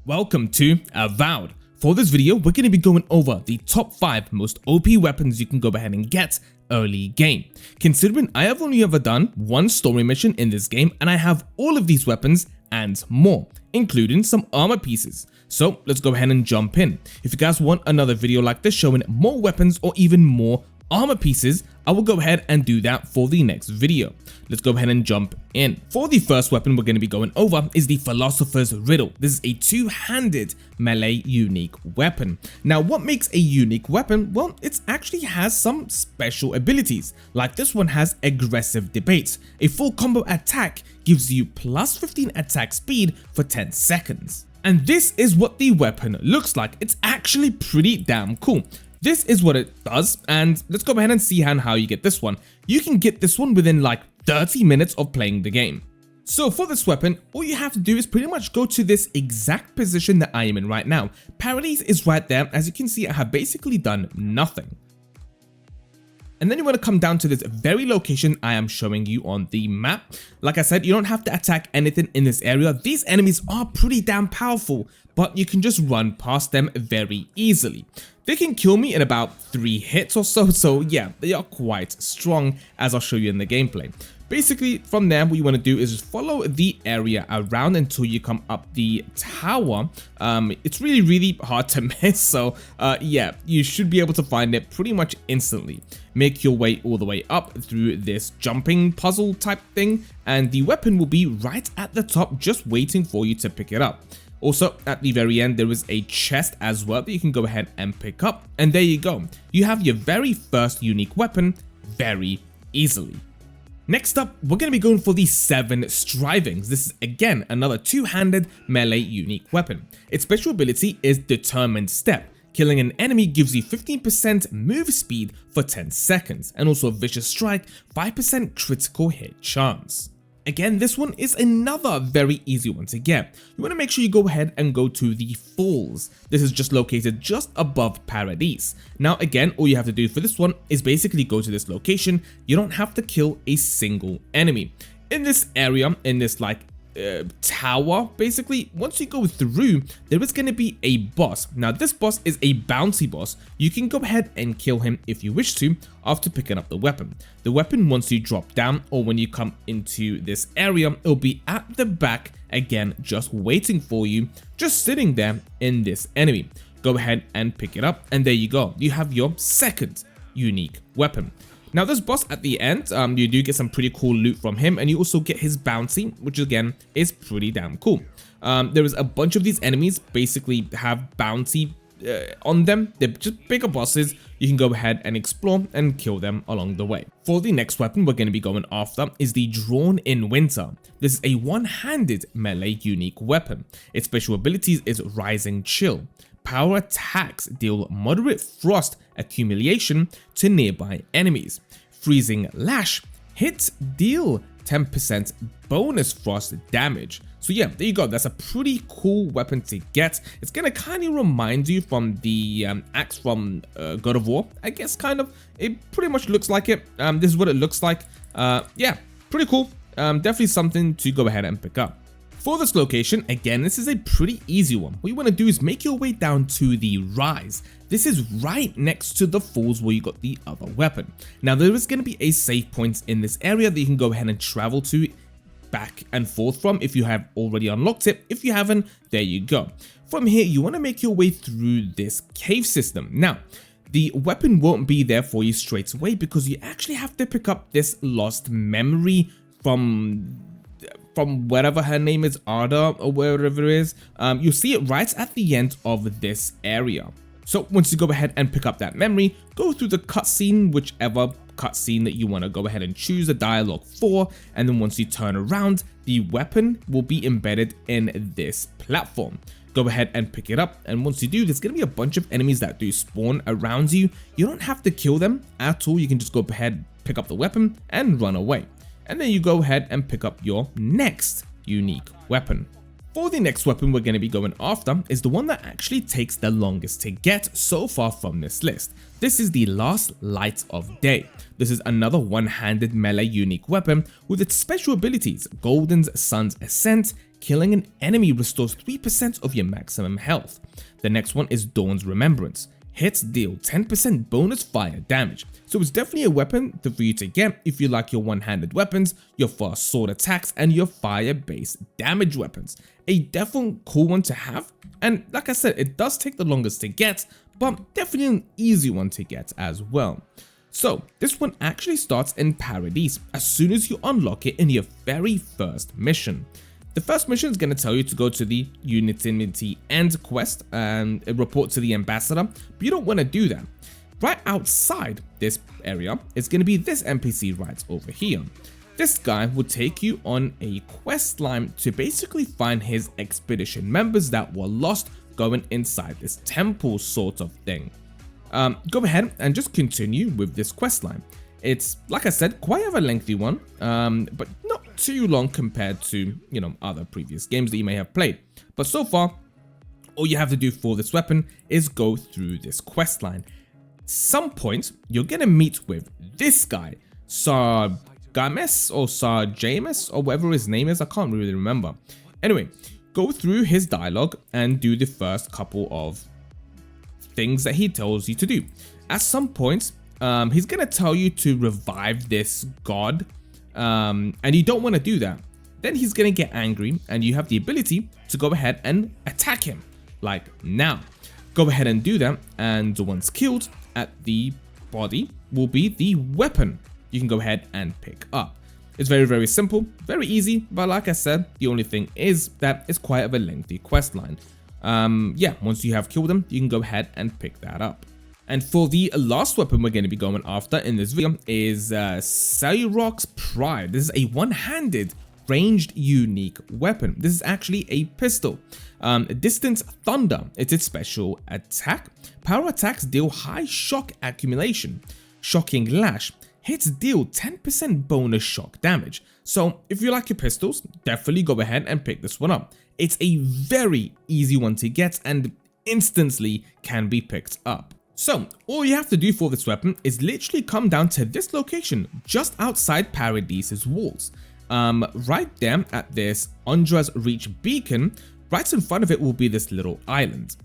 Welcome to Avowed. For this video, we're going to be going over the top 5 most OP weapons you can go ahead and get early game. Considering I have only ever done one story mission in this game and I have all of these weapons and more, including some armor pieces. So let's go ahead and jump in. If you guys want another video like this showing more weapons or even more armor pieces, I will go ahead and do that for the next video. Let's go ahead and jump in. For the first weapon we're going to be going over is the Philosophers Riddle. This is a two-handed melee unique weapon. Now what makes a unique weapon? Well, it actually has some special abilities. Like this one has aggressive debate. A full combo attack gives you plus 15 attack speed for 10 seconds. And this is what the weapon looks like. It's actually pretty damn cool. This is what it does, and let's go ahead and see how you get this one. You can get this one within like 30 minutes of playing the game. So for this weapon, all you have to do is pretty much go to this exact position that I am in right now. Paradise is right there. As you can see, I have basically done nothing. And then you want to come down to this very location I am showing you on the map. Like I said, you don't have to attack anything in this area. These enemies are pretty damn powerful, but you can just run past them very easily. They can kill me in about 3 hits or so yeah, they are quite strong, as I'll show you in the gameplay. Basically, from there, what you want to do is just follow the area around until you come up the tower. It's really hard to miss, so yeah, you should be able to find it pretty much instantly. Make your way all the way up through this jumping puzzle type thing, and the weapon will be right at the top, just waiting for you to pick it up. Also, at the very end, there is a chest as well that you can go ahead and pick up. And there you go. You have your very first unique weapon very easily. Next up, we're going to be going for the 7 Strivings. This is again another two-handed melee unique weapon. Its special ability is Determined Step. Killing an enemy gives you 15% move speed for 10 seconds. And also a Vicious Strike, 5% critical hit chance. Again, this one is another very easy one to get. You want to make sure you go ahead and go to the Falls. This is just located just above Paradise. Now again, all you have to do for this one is basically go to this location. You don't have to kill a single enemy. In this area, in this like tower, basically, once you go through, there is going to be a boss. Now this boss is a bouncy boss. You can go ahead and kill him if you wish to after picking up the weapon. The weapon, once you drop down or when you come into this area, it'll be at the back again, just waiting for you, just sitting there in this enemy. Go ahead and pick it up, and there you go. You have your second unique weapon. Now this boss at the end, you do get some pretty cool loot from him, and you also get his bounty, which again is pretty damn cool. There is a bunch of these enemies basically have bounty on them. They're just bigger bosses. You can go ahead and explore and kill them along the way. For the next weapon we're going to be going after is the Drawn in Winter. This is a one-handed melee unique weapon. Its special abilities is Rising Chill. Power attacks deal moderate frost accumulation to nearby enemies. Freezing Lash hits deal 10% bonus frost damage. So yeah, there you go. That's a pretty cool weapon to get. It's gonna kind of remind you from the axe from God of War, I guess, kind of. It pretty much looks like it. This is what it looks like. Yeah, pretty cool. Definitely something to go ahead and pick up. For this location, again, this is a pretty easy one. What you want to do is make your way down to the Rise. This is right next to the Falls where you got the other weapon. Now, there is going to be a save point in this area that you can go ahead and travel to back and forth from if you have already unlocked it. If you haven't, there you go. From here, you want to make your way through this cave system. Now, the weapon won't be there for you straight away because you actually have to pick up this lost memory from whatever her name is, Ada or wherever it is. You'll see it right at the end of this area. So once you go ahead and pick up that memory, go through the cutscene, whichever cutscene that you want to go ahead and choose a dialogue for, and then once you turn around, the weapon will be embedded in this platform. Go ahead and pick it up, and once you do, there's going to be a bunch of enemies that do spawn around you. You don't have to kill them at all. You can just go ahead, pick up the weapon, and run away. And then you go ahead and pick up your next unique weapon. For the next weapon we're going to be going after is the one that actually takes the longest to get so far from this list. This is the Last Light of Day. This is another one-handed melee unique weapon with its special abilities. Golden's Sun's Ascent, killing an enemy restores 3% of your maximum health. The next one is Dawn's Remembrance. Hits deal 10% bonus fire damage. So it's definitely a weapon for you to get if you like your one-handed weapons, your fast sword attacks, and your fire-based damage weapons. A definitely cool one to have, and like I said, it does take the longest to get, but definitely an easy one to get as well. So this one actually starts in Paradise as soon as you unlock it in your very first mission. The first mission is going to tell you to go to the Unity End quest and report to the ambassador, but you don't want to do that. Right outside this area is going to be this NPC right over here. This guy will take you on a quest line to basically find his expedition members that were lost going inside this temple sort of thing. Go ahead and just continue with this quest line. It's, like I said, quite of a lengthy one, but not too long compared to, other previous games that you may have played. But so far, all you have to do for this weapon is go through this quest line. Some point, you're gonna meet with this guy, Sargames or Sarjames or whatever his name is. I can't really remember. Anyway, go through his dialogue and do the first couple of things that he tells you to do. At some point, he's gonna tell you to revive this god, and you don't want to do that. Then he's gonna get angry, and you have the ability to go ahead and attack him, like now. Go ahead and do that, and once killed, at the body will be the weapon you can go ahead and pick up. It's very, very simple, very easy, but like I said, the only thing is that it's quite of a lengthy quest line. Yeah, once you have killed them, you can go ahead and pick that up. And for the last weapon we're going to be going after in this video is Caerocs Pride. This is a one-handed ranged unique weapon. This is actually a pistol. Distant Thunder, it's its special attack. Power attacks deal high shock accumulation. Shocking Lash, hits deal 10% bonus shock damage. So if you like your pistols, definitely go ahead and pick this one up. It's a very easy one to get and instantly can be picked up. So all you have to do for this weapon is literally come down to this location just outside Paradise's walls. Right there at this Undra's Reach beacon, right in front of it will be this little island.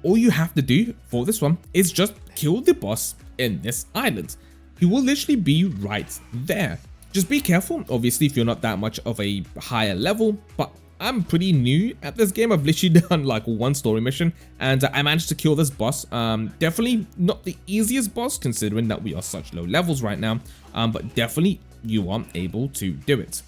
All you have to do for this one is just kill the boss in this island. He will literally be right there. Just be careful, obviously, if you're not that much of a higher level, but I'm pretty new at this game. I've literally done like one story mission and I managed to kill this boss. Definitely not the easiest boss considering that we are such low levels right now, but definitely you are able to do it.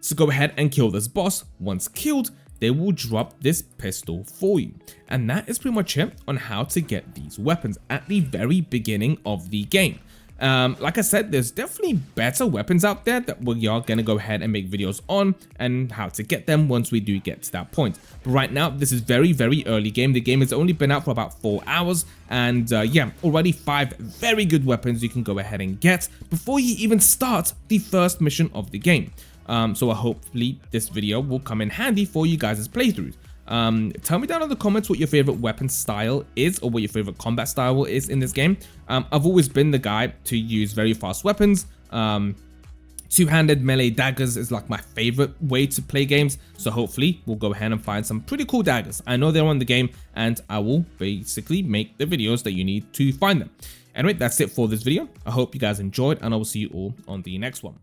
So go ahead and kill this boss. Once killed, they will drop this pistol for you. And that is pretty much it on how to get these weapons at the very beginning of the game. Like I said, there's definitely better weapons out there that we are going to go ahead and make videos on and how to get them once we do get to that point. But right now, this is very, very early game. The game has only been out for about 4 hours and yeah, already 5 very good weapons you can go ahead and get before you even start the first mission of the game. So hopefully this video will come in handy for you guys' playthroughs. Tell me down in the comments what your favorite weapon style is or what your favorite combat style is in this game. I've always been the guy to use very fast weapons. Two-handed melee daggers is like my favorite way to play games. So hopefully we'll go ahead and find some pretty cool daggers. I know they're on the game and I will basically make the videos that you need to find them. Anyway, that's it for this video. I hope you guys enjoyed and I will see you all on the next one.